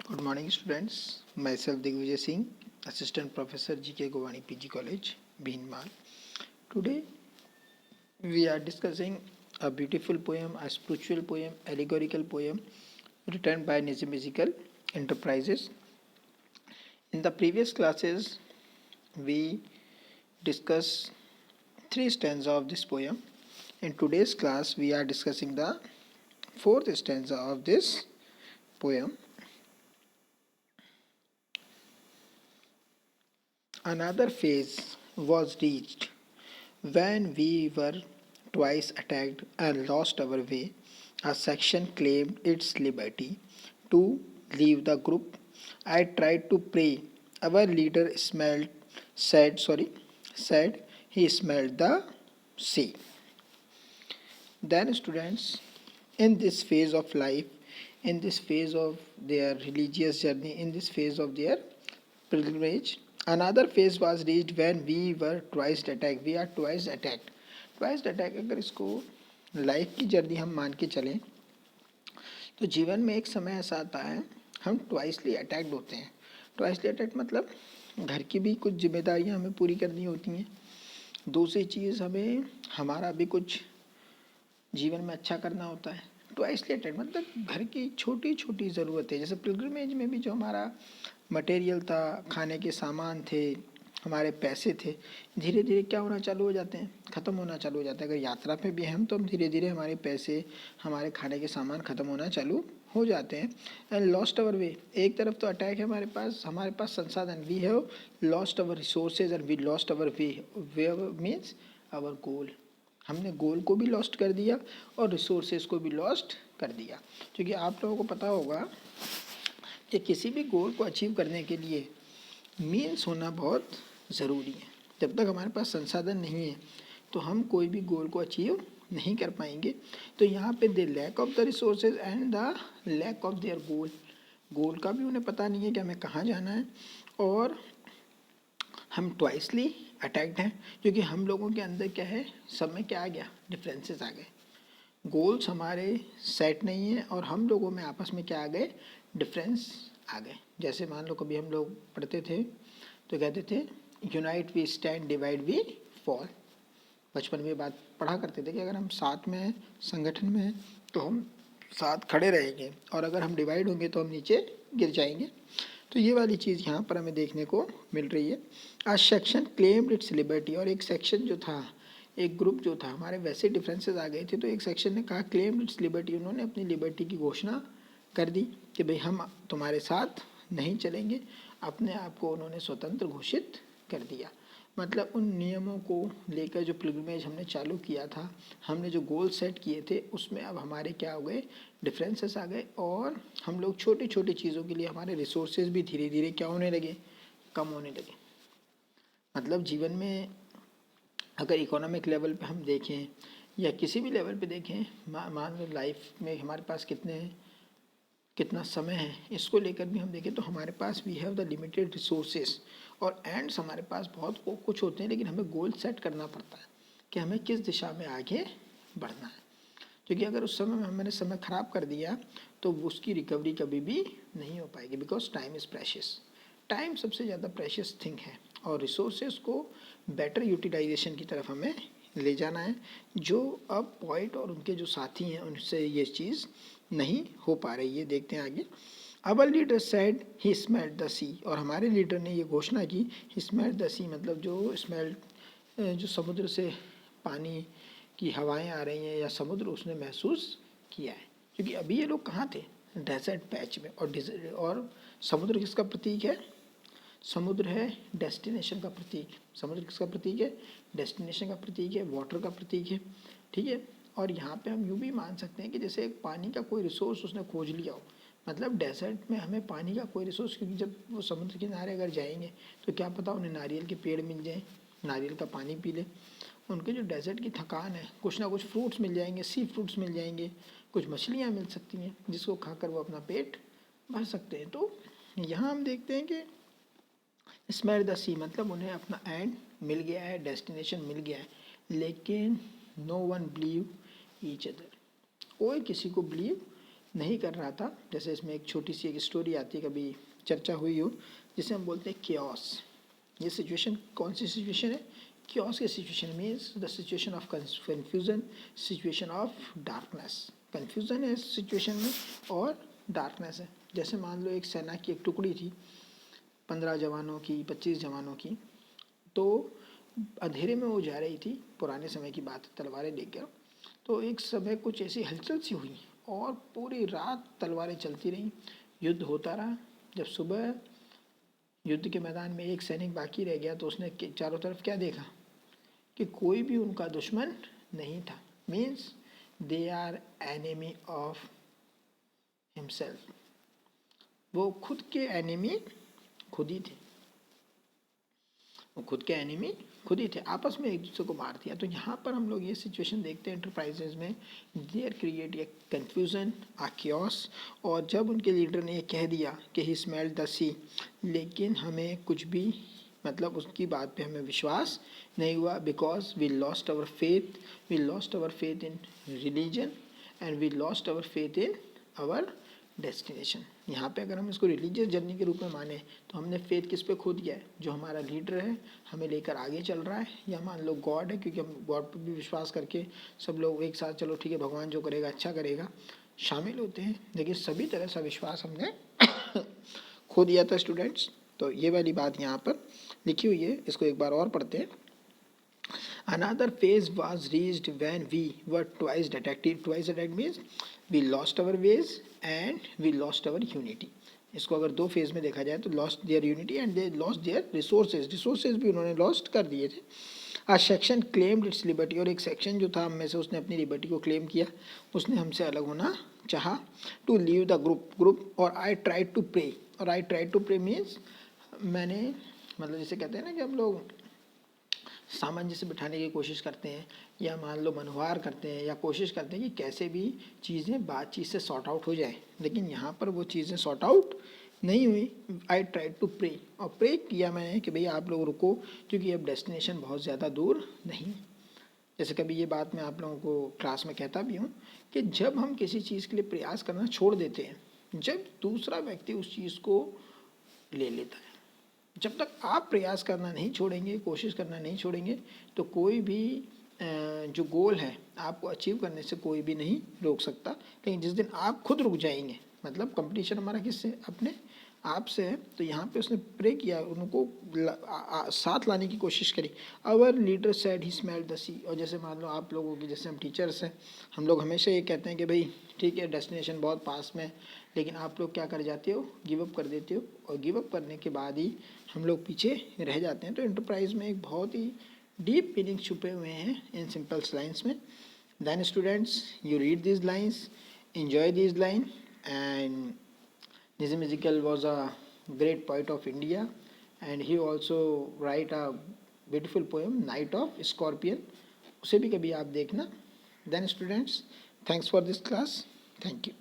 Good morning, students. Myself Digvijay Singh, Assistant Professor GK Govani PG College, Bhinmal. Today we are discussing a beautiful poem, a spiritual poem, allegorical poem written by Nizam Enterprises. In the previous classes, we discussed three stanzas of this poem. In today's class, we are discussing the fourth stanza of this poem. Another phase was reached when we were twice attacked and lost our way. A section claimed its liberty to leave the group. I tried to pray. Our leader said he smelled the sea. Then students, in this phase of life, in this phase of their religious journey, in this phase of their pilgrimage, another phase was reached when we were twice attacked. We are twice attacked. Twice attack अगर इसको life की journey हम मान के चलें तो जीवन में एक समय ऐसा आता है हम ट्वाइसली अटैक्ड होते हैं. ट्वाइसली अटैक्ड मतलब घर की भी कुछ जिम्मेदारियां हमें पूरी करनी होती हैं. दूसरी चीज़ हमें हमारा भी कुछ जीवन में अच्छा करना होता है. तो आइसोलेटेड मतलब घर की छोटी छोटी ज़रूरतें, जैसे पिलग्रिमेज में भी जो हमारा मटेरियल था, खाने के सामान थे, हमारे पैसे थे, धीरे धीरे क्या होना चालू हो जाते हैं, ख़त्म होना चालू हो जाता है. अगर यात्रा पे भी हम तो हम धीरे धीरे हमारे पैसे, हमारे खाने के सामान ख़त्म होना चालू हो जाते हैं. एंड लॉस्ट अवर वे, एक तरफ तो अटैक है हमारे पास संसाधन, we have lost our resources and we lost our way means our goal. हमने गोल को भी लॉस्ट कर दिया और रिसोर्सेज को भी लॉस्ट कर दिया. क्योंकि आप लोगों को पता होगा कि किसी भी गोल को अचीव करने के लिए मीन्स होना बहुत ज़रूरी है. जब तक हमारे पास संसाधन नहीं है तो हम कोई भी गोल को अचीव नहीं कर पाएंगे. तो यहाँ पे the lack of the resources and the lack of their goal का भी उन्हें पता नहीं है कि हमें कहाँ जाना है. और हम ट्वाइसली अटैक्ड हैं क्योंकि हम लोगों के अंदर क्या है, सब में क्या आ गया, डिफरेंसेस आ गए. गोल्स हमारे सेट नहीं है और हम लोगों में आपस में क्या आ गए, डिफरेंस आ गए. जैसे मान लो कभी हम लोग पढ़ते थे तो कहते थे unite we stand, divide we fall. बचपन में बात पढ़ा करते थे कि अगर हम साथ में हैं, संगठन में हैं तो हम साथ खड़े रहेंगे और अगर हम डिवाइड होंगे तो हम नीचे गिर जाएंगे. तो ये वाली चीज़ यहाँ पर हमें देखने को मिल रही है. आज सेक्शन क्लेम्ड इट्स लिबर्टी, और एक सेक्शन जो था, एक ग्रुप जो था, हमारे वैसे डिफरेंसेस आ गए थे तो एक सेक्शन ने कहा क्लेम्ड इट्स लिबर्टी, उन्होंने अपनी लिबर्टी की घोषणा कर दी कि भाई हम तुम्हारे साथ नहीं चलेंगे. अपने आप को उन्होंने स्वतंत्र घोषित कर दिया. मतलब उन नियमों को लेकर जो पिलग्रिमेज हमने चालू किया था, हमने जो गोल सेट किए थे उसमें अब हमारे क्या हो गए, डिफरेंसेस आ गए. और हम लोग छोटी छोटी चीज़ों के लिए हमारे रिसोर्सेज भी धीरे धीरे क्या होने लगे, कम होने लगे. मतलब जीवन में अगर इकोनॉमिक लेवल पे हम देखें या किसी भी लेवल पे देखें, मान लो लाइफ में हमारे पास कितना समय है, इसको लेकर भी हम देखें तो हमारे पास we have the limited resources और एंड्स हमारे पास बहुत कुछ होते हैं. लेकिन हमें गोल सेट करना पड़ता है कि हमें किस दिशा में आगे बढ़ना है. क्योंकि अगर उस समय में हमने समय ख़राब कर दिया तो उसकी रिकवरी कभी भी नहीं हो पाएगी. Because time is precious. Time सबसे ज़्यादा प्रेशियस थिंग है और रिसोर्सेज को बेटर यूटिलाइजेशन की तरफ हमें ले जाना है. जो अब पॉइंट और उनके जो साथी हैं उनसे ये चीज़ नहीं हो पा रही है. देखते हैं आगे. Our leader said he smelled the sea, और हमारे लीडर ने ये घोषणा की ही स्मेल्ड द सी, मतलब जो समुद्र से पानी की हवाएं आ रही हैं या समुद्र उसने महसूस किया है. क्योंकि अभी ये लोग कहाँ थे, डेजर्ट पैच में. और समुद्र किसका प्रतीक है, समुद्र है डेस्टिनेशन का प्रतीक. समुद्र किसका प्रतीक है, डेस्टिनेशन का प्रतीक है, वाटर का प्रतीक है. ठीक है. और यहाँ पे हम यूँ भी मान सकते हैं कि जैसे एक पानी का कोई रिसोर्स उसने खोज लिया हो. मतलब डेजर्ट में हमें पानी का कोई रिसोर्स, क्योंकि जब वो समुद्र किनारे अगर जाएंगे तो क्या पता उन्हें नारियल के पेड़ मिल जाएं, नारियल का पानी पी ले. उनके जो डेजर्ट की थकान है, कुछ ना कुछ फ्रूट्स मिल जाएंगे, सी फ्रूट्स मिल जाएंगे, कुछ मछलियाँ मिल सकती हैं जिसको खाकर वो अपना पेट भर सकते हैं. तो यहाँ हम देखते हैं कि स्मेल द सी मतलब उन्हें अपना एंड मिल गया है, डेस्टिनेशन मिल गया है. लेकिन no one believe each other, कोई किसी को बिलीव नहीं कर रहा था। जैसे इसमें एक छोटी सी एक स्टोरी आती है, कभी चर्चा हुई हो, जिसे हम बोलते हैं केओस। ये सिचुएशन कौन सी सिचुएशन है? केओस की situation means the situation of confusion, situation of darkness. Confusion है इस सिचुएशन में और डार्कनेस है। जैसे मान लो एक सेना की एक टुकड़ी थी 15 जवानों की, 25 जवानों की, तो अंधेरे में वो जा रही थी, पुराने समय की बात है, तलवारें लेकर। तो एक समय कुछ ऐसी हलचल सी हुई और पूरी रात तलवारें चलती रहीं, युद्ध होता रहा। जब सुबह युद्ध के मैदान में एक सैनिक बाकी रह गया तो उसने चारों तरफ क्या देखा कि कोई भी उनका दुश्मन नहीं था। Means they are enemy of himself. वो खुद के एनिमी खुद ही थे, वो खुद के एनिमी खुद ही थे, आपस में एक दूसरे को मार दिया। तो यहाँ पर हम लोग ये सिचुएशन देखते हैं एंटरप्राइजेज में, there create a confusion, a chaos. और जब उनके लीडर ने ये कह दिया कि ही स्मेल्ड द सी, लेकिन हमें कुछ भी मतलब उसकी बात पे हमें विश्वास नहीं हुआ, because we lost our faith, we lost our faith in religion and we lost our faith in our destination. यहाँ पे अगर हम इसको रिलीजियस जर्नी के रूप में माने तो हमने फेथ किस पे खो दिया है? जो हमारा लीडर है हमें लेकर आगे चल रहा है, या मान लो गॉड है, क्योंकि हम गॉड पर भी विश्वास करके सब लोग एक साथ चलो ठीक है भगवान जो करेगा अच्छा करेगा शामिल होते हैं, लेकिन सभी तरह से विश्वास हमने खो दिया था स्टूडेंट्स। तो ये वाली बात यहाँ पर लिखी हुई है, इसको एक बार और पढ़ते हैं। Another phase was reached when we were twice detected. Twice detected means we lost our ways and we lost our unity. इसको अगर दो फेज में देखा जाए तो lost their unity and they lost their resources, resources भी उन्होंने lost कर दिए थे। आ सेक्शन क्लेम्ड इट्स लिबर्टी, और एक सेक्शन जो था हम में से उसने अपनी लिबर्टी को क्लेम किया, उसने हमसे अलग होना चाहा। टू लीव द ग्रुप और आई ट्राई टू प्रे, और I try to pray means मैंने मतलब जैसे कहते हैं ना कि हम लोग सामंजस्य बिठाने की कोशिश करते हैं, या मान लो मनोहार करते हैं, या कोशिश करते हैं कि कैसे भी चीज़ें बातचीत से सॉर्ट आउट हो जाए, लेकिन यहाँ पर वो चीज़ें सॉर्ट आउट नहीं हुई। आई ट्राई टू प्रे, और प्रे किया मैंने कि भाई आप लोग रुको, क्योंकि अब डेस्टिनेशन बहुत ज़्यादा दूर नहीं। जैसे कभी ये बात मैं आप लोगों को क्लास में कहता भी हूँ कि जब हम किसी चीज़ के लिए प्रयास करना छोड़ देते हैं, जब दूसरा व्यक्ति उस चीज़ को ले लेता है, जब तक आप प्रयास करना नहीं छोड़ेंगे, कोशिश करना नहीं छोड़ेंगे, तो कोई भी जो गोल है आपको अचीव करने से कोई भी नहीं रोक सकता। लेकिन जिस दिन आप खुद रुक जाएंगे, मतलब कंपटीशन हमारा किससे? अपने आप से है। तो यहाँ पे उसने प्रे किया, उनको साथ लाने की कोशिश करी। Our leader said he smelled the sea. और जैसे मान लो आप लोगों की, जैसे हम टीचर्स हैं, हम लोग हमेशा ये कहते हैं कि भाई ठीक है डेस्टिनेशन बहुत पास में, लेकिन आप लोग क्या कर जाते हो? गिव अप कर देते हो, और गिव अप करने के बाद ही हम लोग पीछे रह जाते हैं। तो एंटरप्राइज में एक बहुत ही डीप मीनिंग छुपे हुए हैं इन सिंपल लाइन्स में। Then students you read these lines, enjoy these line, and Nizam Ezekiel was a great poet of India, and he also write a beautiful poem Night of Scorpion. उसे भी कभी आप देखना। Then students, thanks for this class. Thank you.